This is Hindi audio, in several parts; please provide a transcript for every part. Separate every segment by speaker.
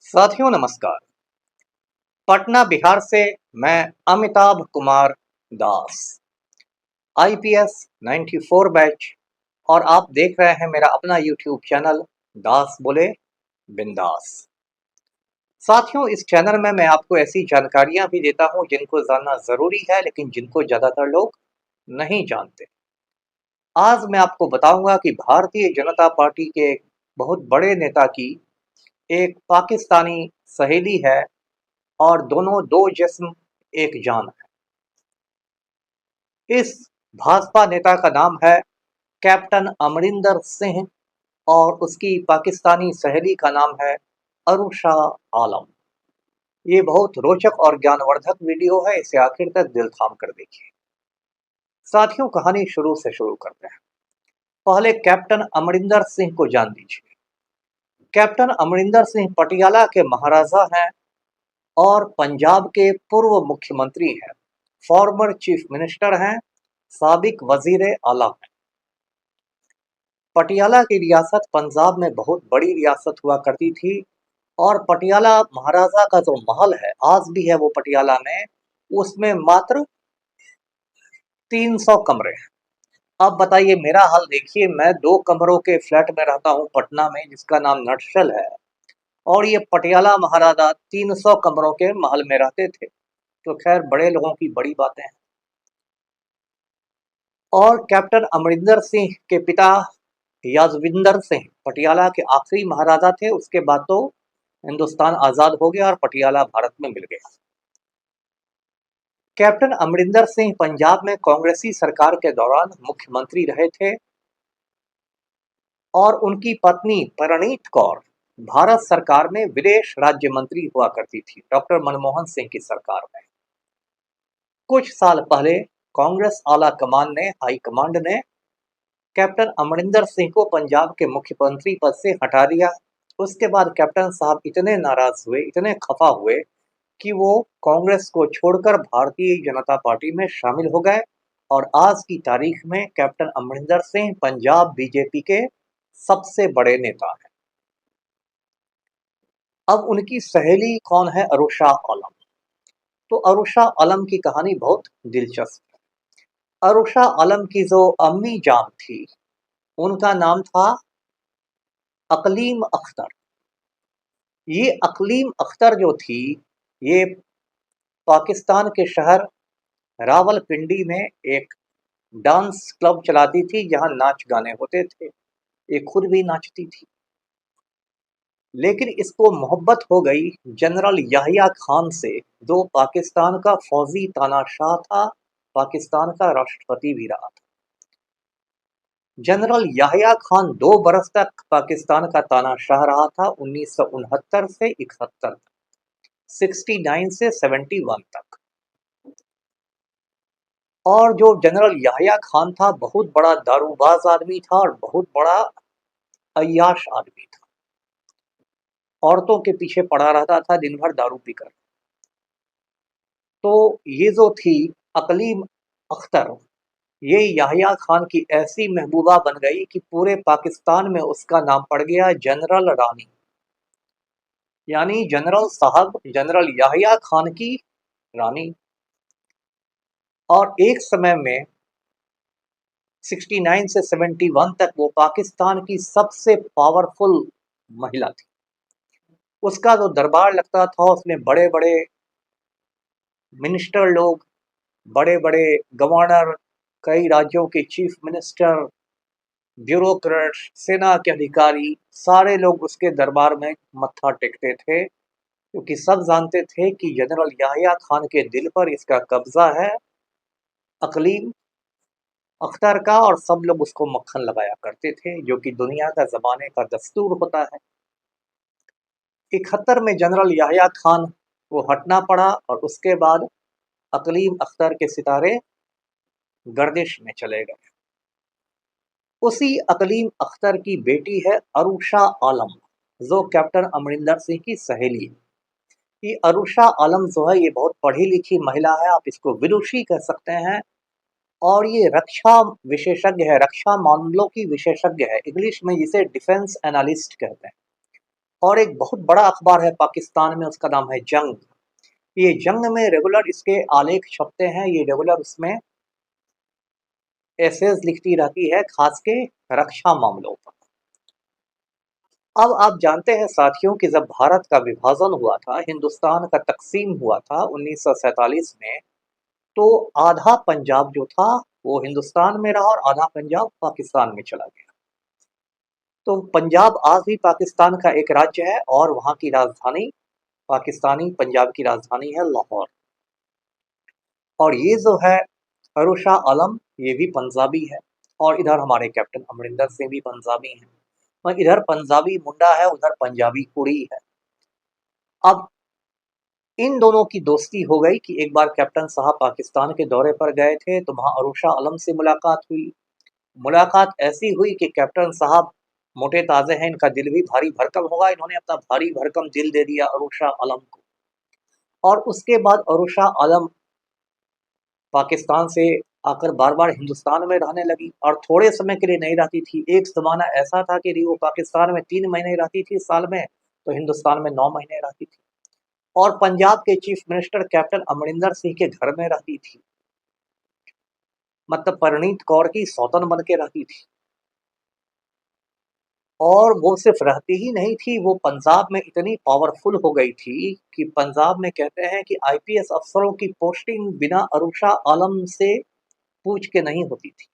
Speaker 1: साथियों नमस्कार। पटना बिहार से मैं अमिताभ कुमार दास, आईपीएस 94 बैच, और आप देख रहे हैं मेरा अपना यूट्यूब चैनल दास बोले बिंदास। साथियों, इस चैनल में मैं आपको ऐसी जानकारियां भी देता हूं जिनको जानना जरूरी है, लेकिन जिनको ज्यादातर लोग नहीं जानते। आज मैं आपको बताऊंगा कि भारतीय जनता पार्टी के एक बहुत बड़े नेता की एक पाकिस्तानी सहेली है और दोनों दो जिस्म एक जान है। इस भाजपा नेता का नाम है कैप्टन अमरिंदर सिंह और उसकी पाकिस्तानी सहेली का नाम है अरुषा आलम। ये बहुत रोचक और ज्ञानवर्धक वीडियो है, इसे आखिर तक दिल थाम कर देखिए। साथियों, कहानी शुरू से शुरू करते हैं। पहले कैप्टन अमरिंदर सिंह को जान लीजिए। कैप्टन अमरिंदर सिंह पटियाला के महाराजा हैं और पंजाब के पूर्व मुख्यमंत्री हैं, फॉर्मर चीफ मिनिस्टर हैं, साबिक वजीर आला हैं। पटियाला की रियासत पंजाब में बहुत बड़ी रियासत हुआ करती थी और पटियाला महाराजा का जो महल है, आज भी है वो पटियाला में, उसमें मात्र 300 कमरे हैं। अब बताइए, मेरा हाल देखिए, मैं 2 कमरों के फ्लैट में रहता हूँ पटना में, जिसका नाम नटशल है, और ये पटियाला महाराजा 300 कमरों के महल में रहते थे। तो खैर, बड़े लोगों की बड़ी बातें हैं। और कैप्टन अमरिंदर सिंह के पिता याजविंदर सिंह पटियाला के आखिरी महाराजा थे। उसके बाद तो हिंदुस्तान आजाद हो गया और पटियाला भारत में मिल गया। कैप्टन अमरिंदर सिंह पंजाब में कांग्रेसी सरकार के दौरान मुख्यमंत्री रहे थे और उनकी पत्नी परिणीत कौर भारत सरकार में विदेश राज्य मंत्री हुआ करती थी, डॉक्टर मनमोहन सिंह की सरकार में। कुछ साल पहले कांग्रेस आला कमान ने, हाईकमांड ने कैप्टन अमरिंदर सिंह को पंजाब के मुख्यमंत्री पद से हटा दिया। उसके बाद कैप्टन साहब इतने नाराज हुए, इतने खफा हुए कि वो कांग्रेस को छोड़कर भारतीय जनता पार्टी में शामिल हो गए और आज की तारीख में कैप्टन अमरिंदर सिंह पंजाब बीजेपी के सबसे बड़े नेता हैं। अब उनकी सहेली कौन है? अरुषा आलम। तो अरुषा आलम की कहानी बहुत दिलचस्प है। अरुषा आलम की जो अम्मी जान थी, उनका नाम था अकलीम अख्तर। ये अकलीम अख्तर जो थी, ये पाकिस्तान के शहर रावलपिंडी में एक डांस क्लब चलाती थी जहां नाच गाने होते थे। ये खुद भी नाचती थी, लेकिन इसको मोहब्बत हो गई जनरल याहिया खान से, जो पाकिस्तान का फौजी तानाशाह था, पाकिस्तान का राष्ट्रपति भी रहा था। जनरल याहिया खान 2 बरस तक पाकिस्तान का तानाशाह रहा था, 1969 से 71 तक, 69 से 71 तक। और जो जनरल याहिया खान था, बहुत बड़ा दारूबाज आदमी था और बहुत बड़ा अय्याश आदमी था। औरतों के पीछे पड़ा रहता था दिन भर दारू पीकर। तो ये जो थी अकलीम अख्तर, ये याहिया खान की ऐसी महबूबा बन गई कि पूरे पाकिस्तान में उसका नाम पड़ गया जनरल रानी। यानी जनरल साहब, जनरल याहिया खान की रानी। और एक समय में 69 से 71 तक वो पाकिस्तान की सबसे पावरफुल महिला थी। उसका जो दरबार लगता था, उसमें बड़े बड़े मिनिस्टर लोग, बड़े बड़े गवर्नर, कई राज्यों के चीफ मिनिस्टर, ब्यूरोक्रेट्स, सेना के अधिकारी, सारे लोग उसके दरबार में मत्था टेकते थे, क्योंकि सब जानते थे कि जनरल याहिया खान के दिल पर इसका कब्जा है, अकलीम अख्तर का, और सब लोग उसको मक्खन लगाया करते थे, जो कि दुनिया का जमाने का दस्तूर होता है। 71 में जनरल याहिया खान को हटना पड़ा और उसके बाद अकलीम अख्तर के सितारे गर्दिश में चले गए। उसी अकलीम अख्तर की बेटी है अरुषा आलम, जो कैप्टन अमरिंदर सिंह की सहेली है। ये अरुषा आलम जो है, ये बहुत पढ़ी लिखी महिला है, आप इसको विदुषी कह सकते हैं, और ये रक्षा विशेषज्ञ है, रक्षा मामलों की विशेषज्ञ है। इंग्लिश में जिसे डिफेंस एनालिस्ट कहते हैं। और एक बहुत बड़ा अखबार है पाकिस्तान में, उसका नाम है जंग। ये जंग में रेगुलर इसके आलेख छपते हैं, ये रेगुलर उसमें एसेज लिखती रहती है, खास के रक्षा मामलों पर। अब आप जानते हैं साथियों कि जब भारत का विभाजन हुआ था, हिंदुस्तान का तकसीम हुआ था 1947 में, तो आधा पंजाब जो था वो हिंदुस्तान में रहा और आधा पंजाब पाकिस्तान में चला गया। तो पंजाब आज भी पाकिस्तान का एक राज्य है और वहाँ की राजधानी, पाकिस्तानी पंजाब की राजधानी है लाहौर। और ये जो है अरुषा आलम, ये भी पंजाबी है, और इधर हमारे कैप्टन अमरिंदर सिंह भी पंजाबी हैं, और इधर पंजाबी मुंडा है, उधर पंजाबी कुड़ी है। अब इन दोनों की दोस्ती हो गई कि एक बार कैप्टन साहब पाकिस्तान के दौरे पर गए थे, तो वहाँ अरुषा आलम से मुलाकात हुई। मुलाकात ऐसी हुई कि कैप्टन साहब मोटे ताजे हैं, इनका दिल भी भारी भरकम होगा, इन्होंने अपना भारी भरकम दिल दे दिया अरुषा आलम को। और उसके बाद अरुषा आलम पाकिस्तान से आकर बार-बार हिंदुस्तान में रहने लगी, और थोड़े समय के लिए नहीं रहती थी। एक ज़माना ऐसा था कि वो पाकिस्तान में 3 महीने रहती थी साल में, तो हिंदुस्तान में 9 महीने रहती थी, और पंजाब के chief minister captain Amarinder Singh के घर में रहती थी। मतलब परिणीत कौर की सौतन बन के रहती थी। और वो सिर्फ रहती ही नहीं थी, वो पंजाब में इतनी पावरफुल हो गई थी कि पंजाब में कहते हैं कि आईपीएस अफसरों की पोस्टिंग बिना अरुषा आलम से पूछ के नहीं होती थी।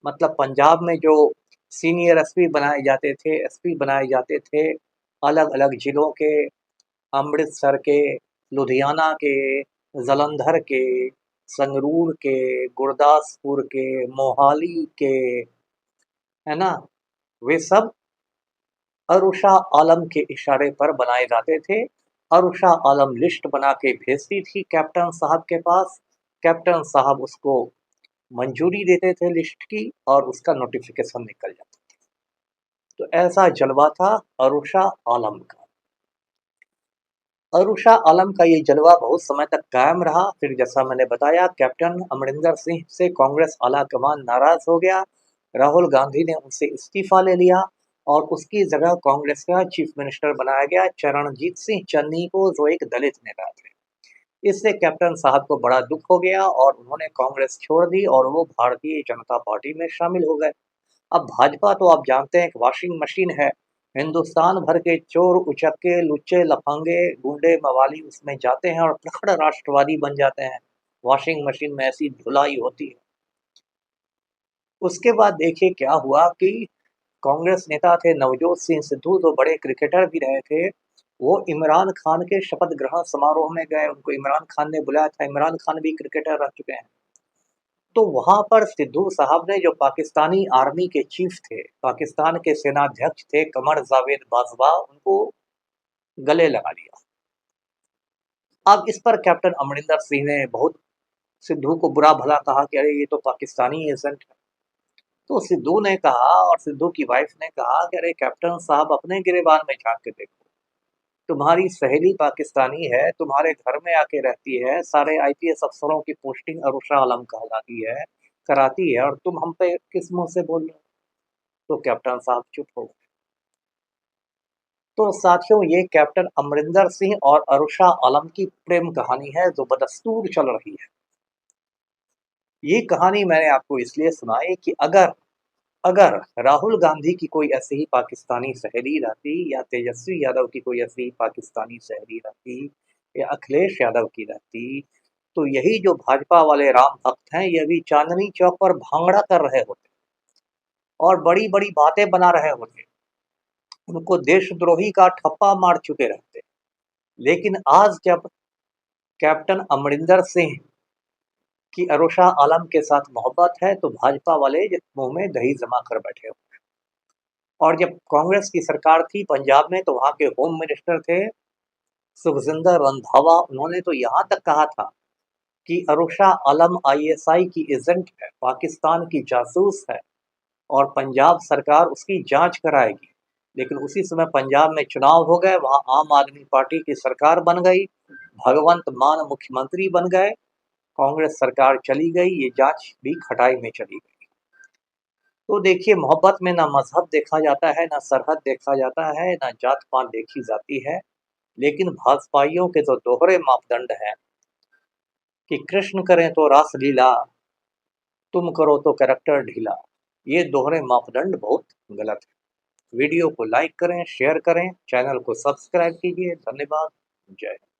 Speaker 1: मतलब पंजाब में जो सीनियर एसपी बनाए जाते थे, एसपी बनाए जाते थे, अलग-अलग जिलों के, अमृतसर के, लुधियाना के, जालंधर के, संगरूर के, गुरदासपुर के, मोहाली के, है ना? वे सब अरुषा आलम के इशारे पर बनाए जाते थे। अरुषा आलम लिस्ट बना के भेजती थी कैप्टन साहब के पास, कैप्टन साहब उसको मंजूरी देते थे लिस्ट की, और उसका नोटिफिकेशन निकल जाता। तो ऐसा जलवा था अरुषा आलम का। अरुषा आलम का ये जलवा बहुत समय तक कायम रहा। फिर जैसा मैंने बताया, कैप्टन अमरिंदर सिंह से कांग्रेस आला कमान नाराज हो गया, राहुल गांधी ने उनसे इस्तीफा ले लिया, और उसकी जगह कांग्रेस का चीफ मिनिस्टर बनाया गया चरणजीत सिंह चन्नी को, जो एक दलित नेता थे। इससे कैप्टन साहब को बड़ा दुख हो गया और उन्होंने कांग्रेस छोड़ दी और वो भारतीय जनता पार्टी में शामिल हो गए। अब भाजपा तो आप जानते हैं एक वॉशिंग मशीन है। हिंदुस्तान भर के चोर, उचक्के, लुच्चे, लफंगे, गुंडे, मवाली उसमें जाते हैं और प्रखर राष्ट्रवादी बन जाते हैं। वॉशिंग मशीन में ऐसी धुलाई होती है। उसके बाद देखिए क्या हुआ कि कांग्रेस नेता थे नवजोत सिंह सिद्धू, जो बड़े क्रिकेटर भी रहे थे, वो इमरान खान के शपथ ग्रहण समारोह में गए। उनको इमरान खान ने बुलाया था, इमरान खान भी क्रिकेटर रह चुके हैं। तो वहां पर सिद्धू साहब ने, जो पाकिस्तानी आर्मी के चीफ थे, पाकिस्तान के सेनाध्यक्ष थे कमर जावेद बाजवा, उनको गले लगा लिया। अब इस पर कैप्टन अमरिंदर सिंह ने बहुत सिद्धू को बुरा भला कहा कि अरे ये तो पाकिस्तानी एजेंट है। तो सिद्धू ने कहा, और सिद्धू की वाइफ ने कहा कि अरे कैप्टन साहब, अपने गिरेबान में झांक के देखो, तुम्हारी सहेली पाकिस्तानी है, तुम्हारे घर में आके रहती है, सारे आईपीएस अफसरों की पोस्टिंग अरुषा आलम कहलाती है, कराती है, और तुम हम पे किस मुंह से बोल रहे हो? तो कैप्टन साहब चुप हो गए। तो साथियों, ये कैप्टन अमरिंदर सिंह और अरुषा आलम की प्रेम कहानी है जो बदस्तूर चल रही है। ये कहानी मैंने आपको इसलिए सुनाई कि अगर अगर राहुल गांधी की कोई ऐसी ही पाकिस्तानी सहेली रहती, या तेजस्वी यादव की कोई ऐसी ही पाकिस्तानी सहेली रहती, या अखिलेश यादव की रहती, तो यही जो भाजपा वाले राम भक्त हैं, ये भी चांदनी चौक पर भांगड़ा कर रहे होते और बड़ी बड़ी बातें बना रहे होते, उनको देशद्रोही का ठप्पा मार चुके रहते। लेकिन आज जब कैप्टन अमरिंदर सिंह की अरुषा आलम के साथ मोहब्बत है, तो भाजपा वाले मुंह में दही जमा कर बैठे हुए। और जब कांग्रेस की सरकार थी पंजाब में, तो वहां के होम मिनिस्टर थे सुखजिंदर रंधावा, उन्होंने तो यहाँ तक कहा था कि अरुषा आलम आईएसआई की एजेंट है, पाकिस्तान की जासूस है, और पंजाब सरकार उसकी जांच कराएगी। लेकिन उसी समय पंजाब में चुनाव हो गए, वहां आम आदमी पार्टी की सरकार बन गई, भगवंत मान मुख्यमंत्री बन गए, कांग्रेस सरकार चली गई, ये जांच भी खटाई में चली गई। तो देखिए, मोहब्बत में ना मज़हब देखा जाता है, ना सरहद देखा जाता है, ना जात-पात देखी जाती है, लेकिन भाजपाइयों के जो दोहरे मापदंड हैं कि कृष्ण करें तो रासलीला, तुम करो तो कैरेक्टर ढीला, ये दोहरे मापदंड बहुत गलत है। वीडियो को लाइक करें, शेयर करें, चैनल को सब्सक्राइब कीजिए। धन्यवाद। जय हिंद।